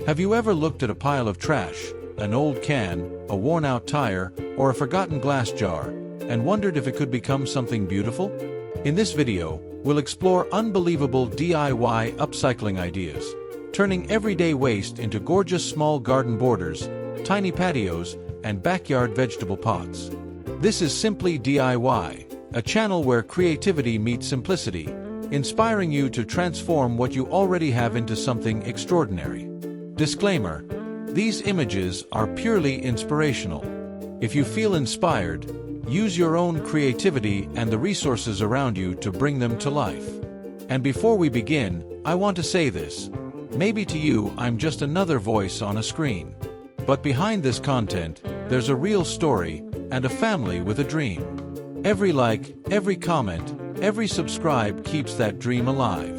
Have you ever looked at a pile of trash, an old can, a worn-out tire, or a forgotten glass jar, and wondered if it could become something beautiful? In this video, we'll explore unbelievable DIY upcycling ideas, turning everyday waste into gorgeous small garden borders, tiny patios, and backyard vegetable pots. This is Simply DIY, a channel where creativity meets simplicity, inspiring you to transform what you already have into something extraordinary. Disclaimer: these images are purely inspirational. If you feel inspired, use your own creativity and the resources around you to bring them to life. And before we begin, I want to say this. Maybe to you I'm just another voice on a screen. But behind this content, there's a real story and a family with a dream. Every like, every comment, every subscribe keeps that dream alive.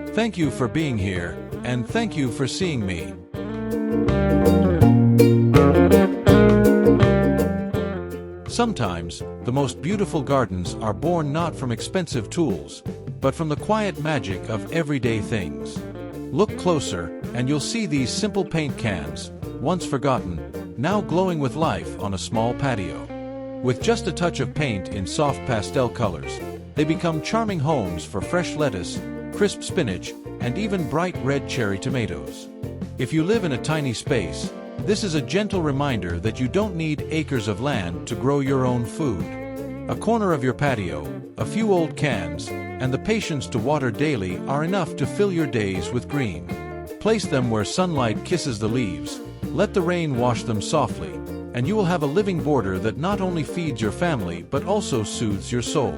Thank you for being here, and thank you for seeing me. Sometimes, the most beautiful gardens are born not from expensive tools, but from the quiet magic of everyday things. Look closer, and you'll see these simple paint cans, once forgotten, now glowing with life on a small patio. With just a touch of paint in soft pastel colors, they become charming homes for fresh lettuce, crisp spinach, and even bright red cherry tomatoes. If you live in a tiny space, this is a gentle reminder that you don't need acres of land to grow your own food. A corner of your patio, a few old cans, and the patience to water daily are enough to fill your days with green. Place them where sunlight kisses the leaves, let the rain wash them softly, and you will have a living border that not only feeds your family but also soothes your soul.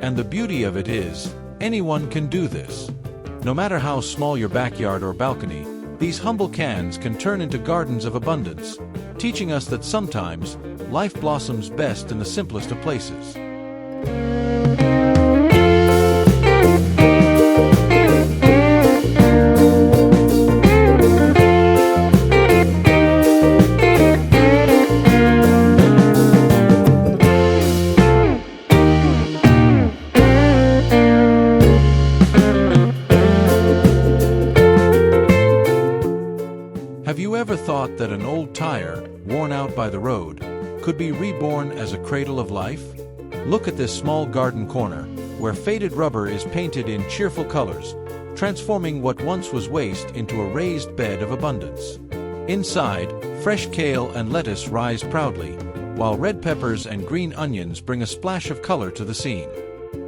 And the beauty of it is, anyone can do this. No matter how small your backyard or balcony, these humble cans can turn into gardens of abundance, teaching us that sometimes, life blossoms best in the simplest of places. Have you ever thought that an old tire, worn out by the road, could be reborn as a cradle of life? Look at this small garden corner, where faded rubber is painted in cheerful colors, transforming what once was waste into a raised bed of abundance. Inside, fresh kale and lettuce rise proudly, while red peppers and green onions bring a splash of color to the scene.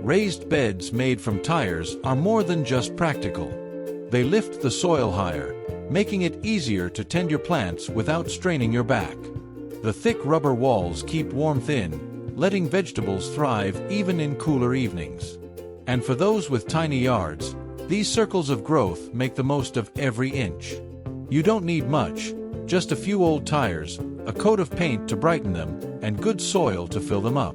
Raised beds made from tires are more than just practical. They lift the soil higher, making it easier to tend your plants without straining your back. The thick rubber walls keep warmth in, letting vegetables thrive even in cooler evenings. And for those with tiny yards, these circles of growth make the most of every inch. You don't need much, just a few old tires, a coat of paint to brighten them, and good soil to fill them up.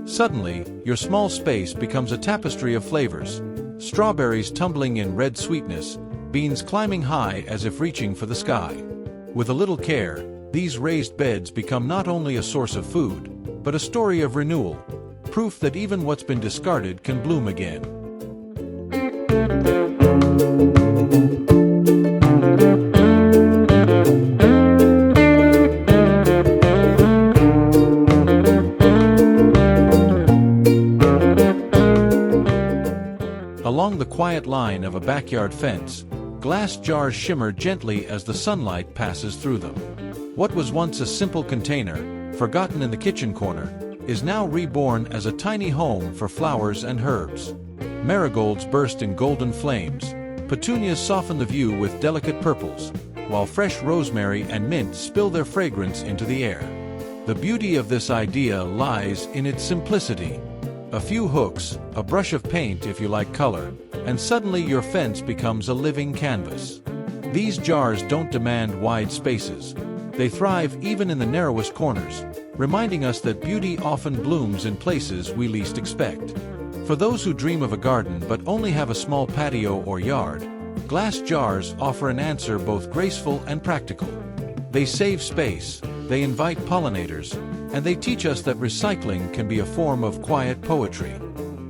Suddenly, your small space becomes a tapestry of flavors, strawberries tumbling in red sweetness, beans climbing high as if reaching for the sky. With a little care, these raised beds become not only a source of food, but a story of renewal, proof that even what's been discarded can bloom again. Along the quiet line of a backyard fence, glass jars shimmer gently as the sunlight passes through them. What was once a simple container, forgotten in the kitchen corner, is now reborn as a tiny home for flowers and herbs. Marigolds burst in golden flames, petunias soften the view with delicate purples, while fresh rosemary and mint spill their fragrance into the air. The beauty of this idea lies in its simplicity. A few hooks, a brush of paint if you like color, and suddenly your fence becomes a living canvas. These jars don't demand wide spaces. They thrive even in the narrowest corners, reminding us that beauty often blooms in places we least expect. For those who dream of a garden but only have a small patio or yard, glass jars offer an answer both graceful and practical. They save space, they invite pollinators, and they teach us that recycling can be a form of quiet poetry.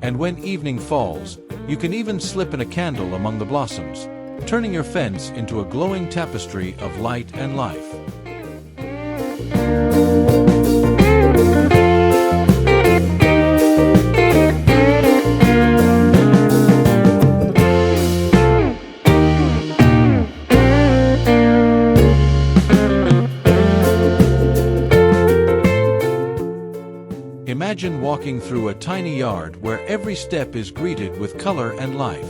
And when evening falls, you can even slip in a candle among the blossoms, turning your fence into a glowing tapestry of light and life. Imagine walking through a tiny yard where every step is greeted with color and life.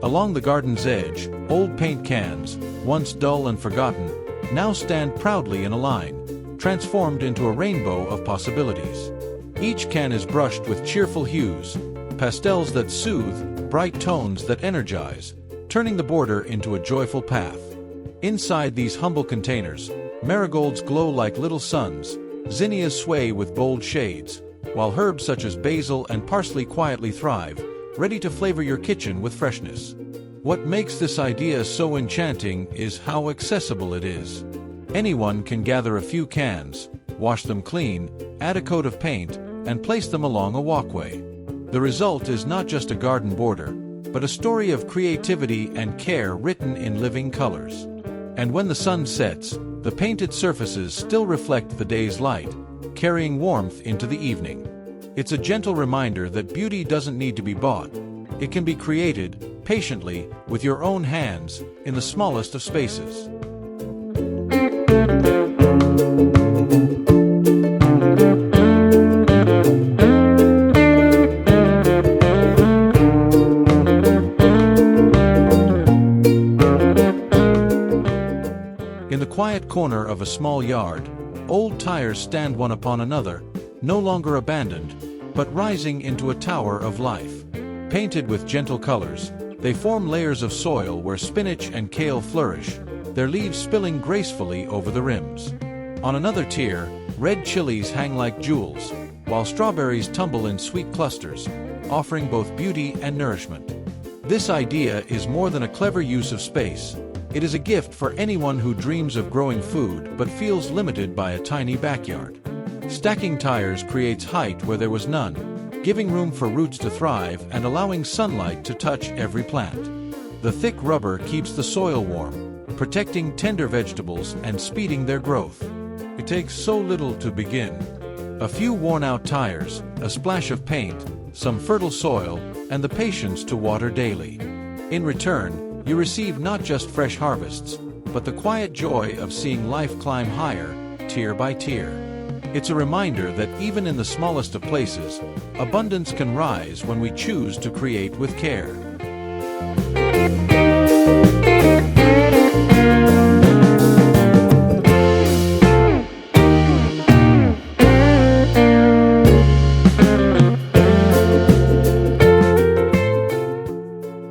Along the garden's edge, old paint cans, once dull and forgotten, now stand proudly in a line, transformed into a rainbow of possibilities. Each can is brushed with cheerful hues, pastels that soothe, bright tones that energize, turning the border into a joyful path. Inside these humble containers, marigolds glow like little suns, zinnias sway with bold shades, while herbs such as basil and parsley quietly thrive, ready to flavor your kitchen with freshness. What makes this idea so enchanting is how accessible it is. Anyone can gather a few cans, wash them clean, add a coat of paint, and place them along a walkway. The result is not just a garden border, but a story of creativity and care written in living colors. And when the sun sets, the painted surfaces still reflect the day's light, carrying warmth into the evening. It's a gentle reminder that beauty doesn't need to be bought. It can be created, patiently, with your own hands, in the smallest of spaces. In the quiet corner of a small yard, old tires stand one upon another, no longer abandoned, but rising into a tower of life. Painted with gentle colors, they form layers of soil where spinach and kale flourish, their leaves spilling gracefully over the rims. On another tier, red chilies hang like jewels, while strawberries tumble in sweet clusters, offering both beauty and nourishment. This idea is more than a clever use of space. It is a gift for anyone who dreams of growing food but feels limited by a tiny backyard. Stacking tires creates height where there was none, giving room for roots to thrive and allowing sunlight to touch every plant. The thick rubber keeps the soil warm, protecting tender vegetables and speeding their growth. It takes so little to begin. A few worn-out tires, a splash of paint, some fertile soil, and the patience to water daily. In return, you receive not just fresh harvests, but the quiet joy of seeing life climb higher, tier by tier. It's a reminder that even in the smallest of places, abundance can rise when we choose to create with care.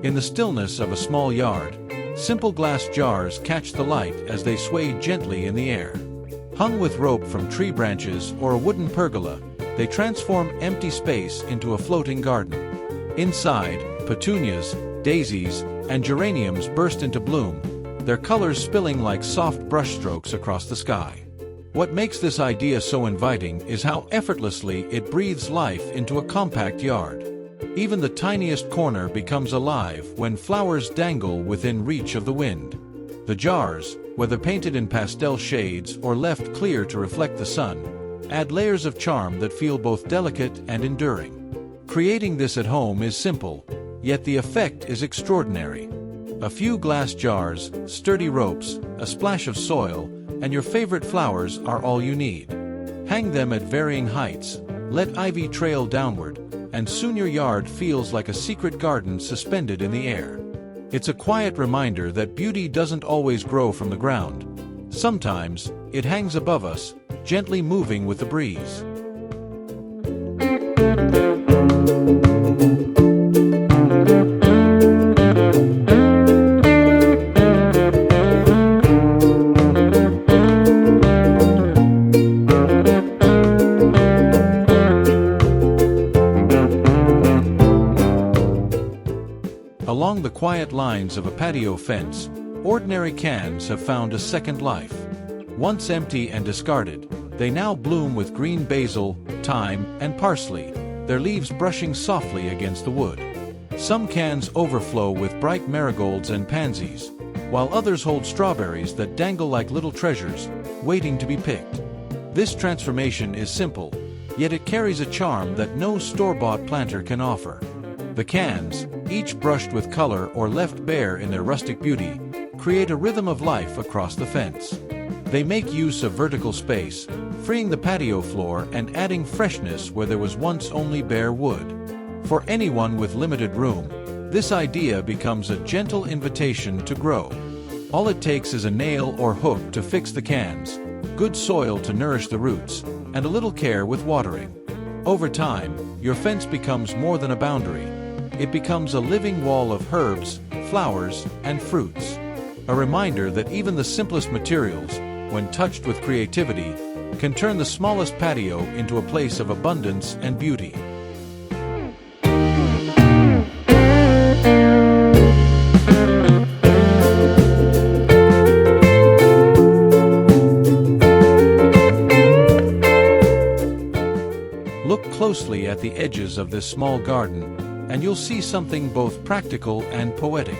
In the stillness of a small yard, simple glass jars catch the light as they sway gently in the air. Hung with rope from tree branches or a wooden pergola, they transform empty space into a floating garden. Inside, petunias, daisies, and geraniums burst into bloom, their colors spilling like soft brushstrokes across the sky. What makes this idea so inviting is how effortlessly it breathes life into a compact yard. Even the tiniest corner becomes alive when flowers dangle within reach of the wind. The jars, whether painted in pastel shades or left clear to reflect the sun, add layers of charm that feel both delicate and enduring. Creating this at home is simple, yet the effect is extraordinary. A few glass jars, sturdy ropes, a splash of soil, and your favorite flowers are all you need. Hang them at varying heights, let ivy trail downward, and soon your yard feels like a secret garden suspended in the air. It's a quiet reminder that beauty doesn't always grow from the ground. Sometimes, it hangs above us, gently moving with the breeze. Along the quiet lines of a patio fence, ordinary cans have found a second life. Once empty and discarded, they now bloom with green basil, thyme, and parsley, their leaves brushing softly against the wood. Some cans overflow with bright marigolds and pansies, while others hold strawberries that dangle like little treasures, waiting to be picked. This transformation is simple, yet it carries a charm that no store-bought planter can offer. The cans, each brushed with color or left bare in their rustic beauty, create a rhythm of life across the fence. They make use of vertical space, freeing the patio floor and adding freshness where there was once only bare wood. For anyone with limited room, this idea becomes a gentle invitation to grow. All it takes is a nail or hook to fix the cans, good soil to nourish the roots, and a little care with watering. Over time, your fence becomes more than a boundary. It becomes a living wall of herbs, flowers, and fruits. A reminder that even the simplest materials, when touched with creativity, can turn the smallest patio into a place of abundance and beauty. Look closely at the edges of this small garden, and you'll see something both practical and poetic.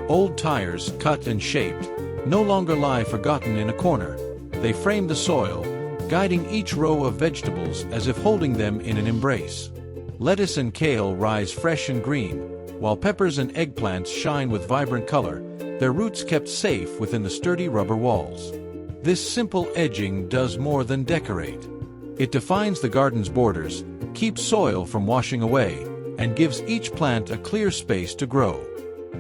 Old tires, cut and shaped, no longer lie forgotten in a corner. They frame the soil, guiding each row of vegetables as if holding them in an embrace. Lettuce and kale rise fresh and green, while peppers and eggplants shine with vibrant color, their roots kept safe within the sturdy rubber walls. This simple edging does more than decorate. It defines the garden's borders, keeps soil from washing away, and gives each plant a clear space to grow.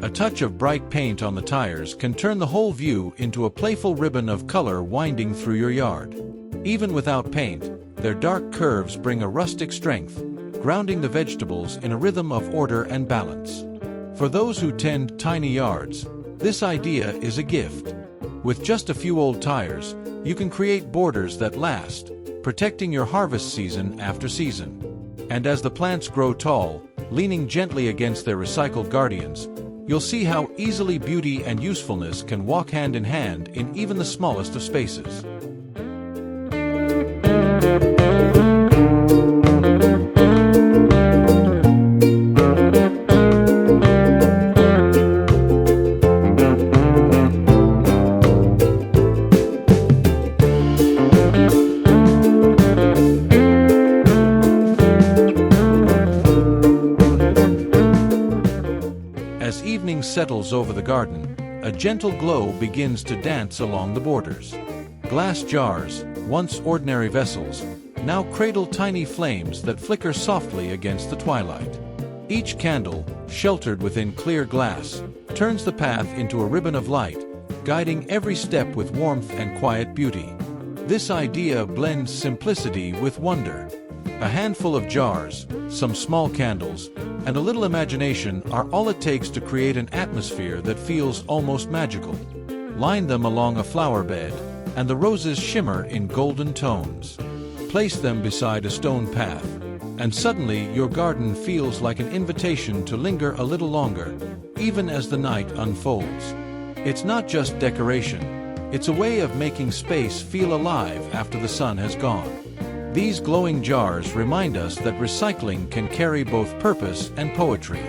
A touch of bright paint on the tires can turn the whole view into a playful ribbon of color winding through your yard. Even without paint, their dark curves bring a rustic strength, grounding the vegetables in a rhythm of order and balance. For those who tend tiny yards, this idea is a gift. With just a few old tires, you can create borders that last, protecting your harvest season after season. And as the plants grow tall, leaning gently against their recycled guardians, you'll see how easily beauty and usefulness can walk hand in hand in even the smallest of spaces. As evening settles over the garden, a gentle glow begins to dance along the borders. Glass jars, once ordinary vessels, now cradle tiny flames that flicker softly against the twilight. Each candle, sheltered within clear glass, turns the path into a ribbon of light, guiding every step with warmth and quiet beauty. This idea blends simplicity with wonder. A handful of jars, some small candles, and a little imagination are all it takes to create an atmosphere that feels almost magical. Line them along a flower bed, and the roses shimmer in golden tones. Place them beside a stone path, and suddenly your garden feels like an invitation to linger a little longer, even as the night unfolds. It's not just decoration, it's a way of making space feel alive after the sun has gone. These glowing jars remind us that recycling can carry both purpose and poetry.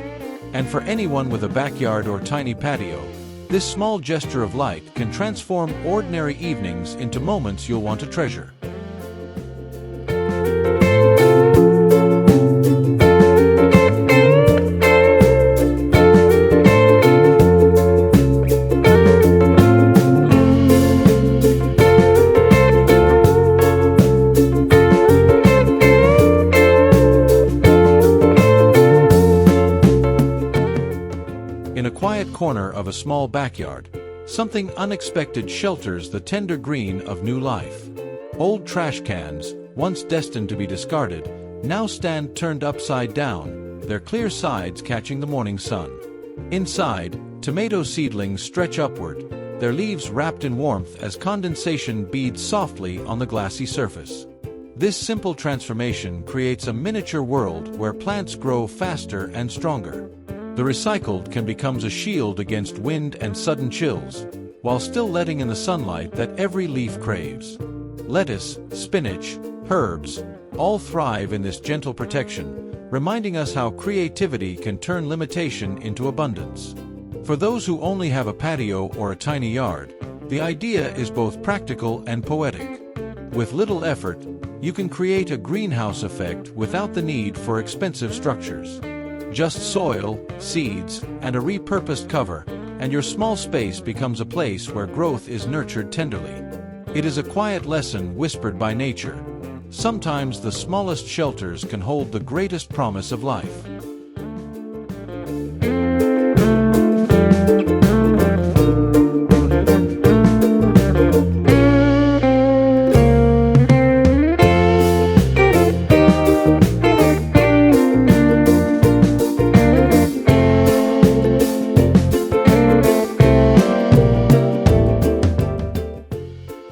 And for anyone with a backyard or tiny patio, this small gesture of light can transform ordinary evenings into moments you'll want to treasure. In a quiet corner of a small backyard, something unexpected shelters the tender green of new life. Old trash cans, once destined to be discarded, now stand turned upside down, their clear sides catching the morning sun. Inside, tomato seedlings stretch upward, their leaves wrapped in warmth as condensation beads softly on the glassy surface. This simple transformation creates a miniature world where plants grow faster and stronger. The recycled can become a shield against wind and sudden chills, while still letting in the sunlight that every leaf craves. Lettuce, spinach, herbs, all thrive in this gentle protection, reminding us how creativity can turn limitation into abundance. For those who only have a patio or a tiny yard, the idea is both practical and poetic. With little effort, you can create a greenhouse effect without the need for expensive structures. Just soil, seeds, and a repurposed cover, and your small space becomes a place where growth is nurtured tenderly. It is a quiet lesson whispered by nature. Sometimes the smallest shelters can hold the greatest promise of life.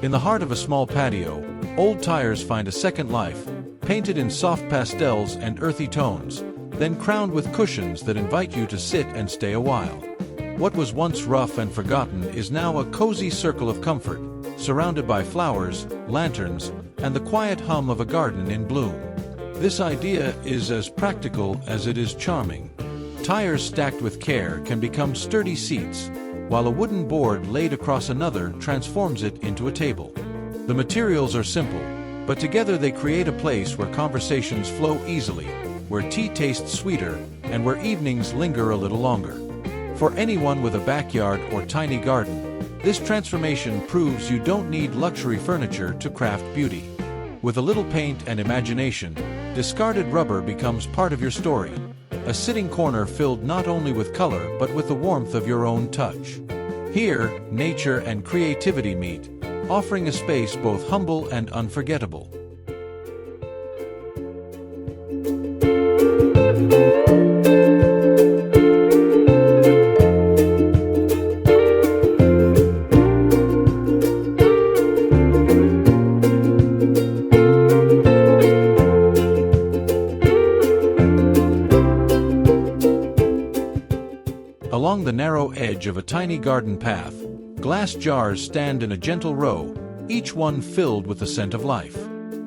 In the heart of a small patio, old tires find a second life, painted in soft pastels and earthy tones, then crowned with cushions that invite you to sit and stay a while. What was once rough and forgotten is now a cozy circle of comfort, surrounded by flowers, lanterns, and the quiet hum of a garden in bloom. This idea is as practical as it is charming. Tires stacked with care can become sturdy seats, while a wooden board laid across another transforms it into a table. The materials are simple, but together they create a place where conversations flow easily, where tea tastes sweeter, and where evenings linger a little longer. For anyone with a backyard or tiny garden, this transformation proves you don't need luxury furniture to craft beauty. With a little paint and imagination, discarded rubber becomes part of your story. A sitting corner filled not only with color but with the warmth of your own touch. Here, nature and creativity meet, offering a space both humble and unforgettable. Along the narrow edge of a tiny garden path, glass jars stand in a gentle row, each one filled with the scent of life.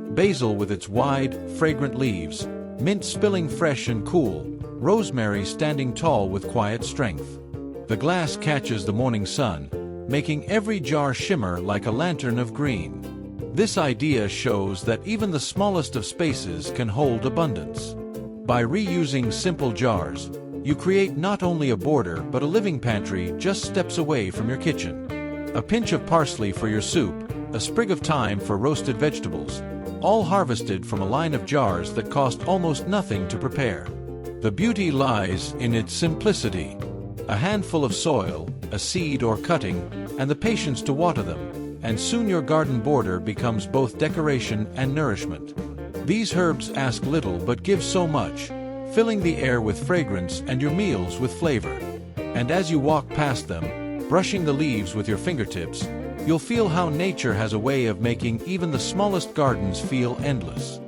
Basil with its wide, fragrant leaves, mint spilling fresh and cool, rosemary standing tall with quiet strength. The glass catches the morning sun, making every jar shimmer like a lantern of green. This idea shows that even the smallest of spaces can hold abundance. By reusing simple jars, you create not only a border but a living pantry just steps away from your kitchen. A pinch of parsley for your soup, a sprig of thyme for roasted vegetables, all harvested from a line of jars that cost almost nothing to prepare. The beauty lies in its simplicity. A handful of soil, a seed or cutting, and the patience to water them, and soon your garden border becomes both decoration and nourishment. These herbs ask little but give so much, filling the air with fragrance and your meals with flavor. And as you walk past them, brushing the leaves with your fingertips, you'll feel how nature has a way of making even the smallest gardens feel endless.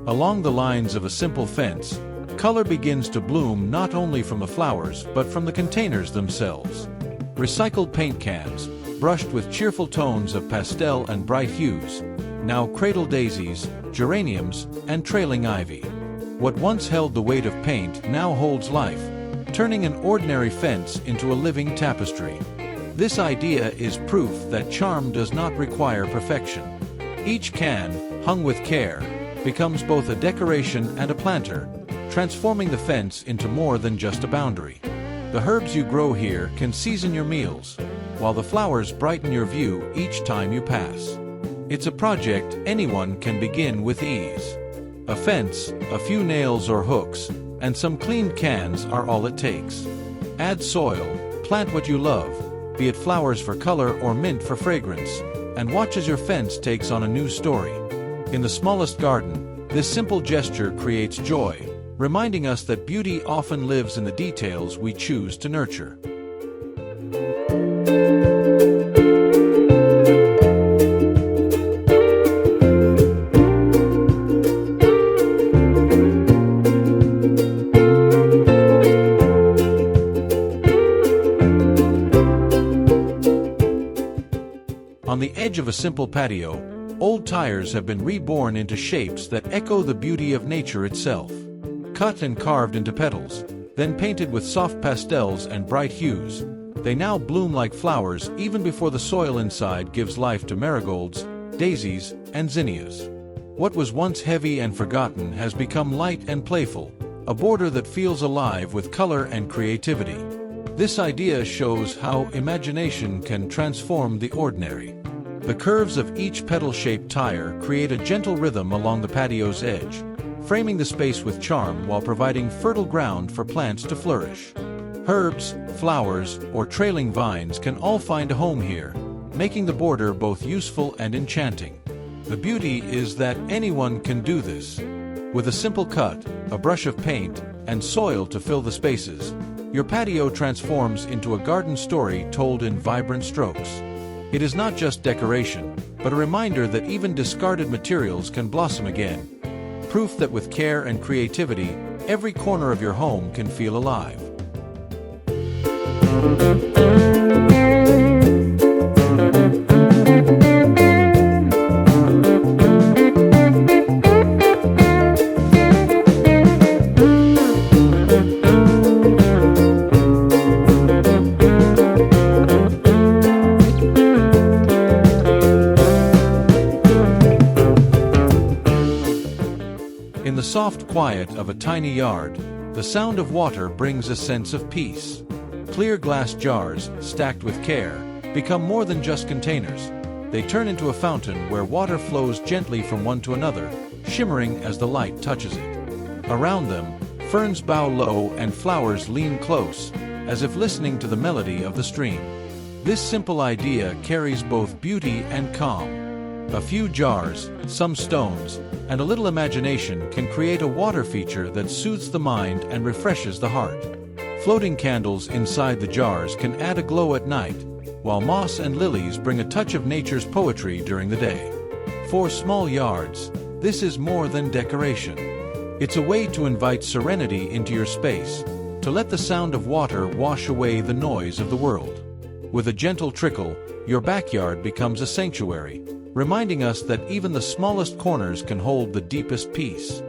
Along the lines of a simple fence, color begins to bloom not only from the flowers but from the containers themselves. Recycled paint cans, brushed with cheerful tones of pastel and bright hues, now cradle daisies, geraniums, and trailing ivy. What once held the weight of paint now holds life, turning an ordinary fence into a living tapestry. This idea is proof that charm does not require perfection. Each can, hung with care, becomes both a decoration and a planter, transforming the fence into more than just a boundary. The herbs you grow here can season your meals, while the flowers brighten your view each time you pass. It's a project anyone can begin with ease. A fence, a few nails or hooks, and some cleaned cans are all it takes. Add soil, plant what you love, be it flowers for color or mint for fragrance, and watch as your fence takes on a new story. In the smallest garden, this simple gesture creates joy, reminding us that beauty often lives in the details we choose to nurture. On the edge of a simple patio, old tires have been reborn into shapes that echo the beauty of nature itself. Cut and carved into petals, then painted with soft pastels and bright hues, they now bloom like flowers even before the soil inside gives life to marigolds, daisies, and zinnias. What was once heavy and forgotten has become light and playful, a border that feels alive with color and creativity. This idea shows how imagination can transform the ordinary. The curves of each petal-shaped tire create a gentle rhythm along the patio's edge, framing the space with charm while providing fertile ground for plants to flourish. Herbs, flowers, or trailing vines can all find a home here, making the border both useful and enchanting. The beauty is that anyone can do this. With a simple cut, a brush of paint, and soil to fill the spaces, your patio transforms into a garden story told in vibrant strokes. It is not just decoration, but a reminder that even discarded materials can blossom again. Proof that with care and creativity, every corner of your home can feel alive. In the soft quiet of a tiny yard, the sound of water brings a sense of peace. Clear glass jars, stacked with care, become more than just containers. They turn into a fountain where water flows gently from one to another, shimmering as the light touches it. Around them, ferns bow low and flowers lean close, as if listening to the melody of the stream. This simple idea carries both beauty and calm. A few jars, some stones, and a little imagination can create a water feature that soothes the mind and refreshes the heart. Floating candles inside the jars can add a glow at night, while moss and lilies bring a touch of nature's poetry during the day. For small yards, this is more than decoration. It's a way to invite serenity into your space, to let the sound of water wash away the noise of the world. With a gentle trickle, your backyard becomes a sanctuary, reminding us that even the smallest corners can hold the deepest peace.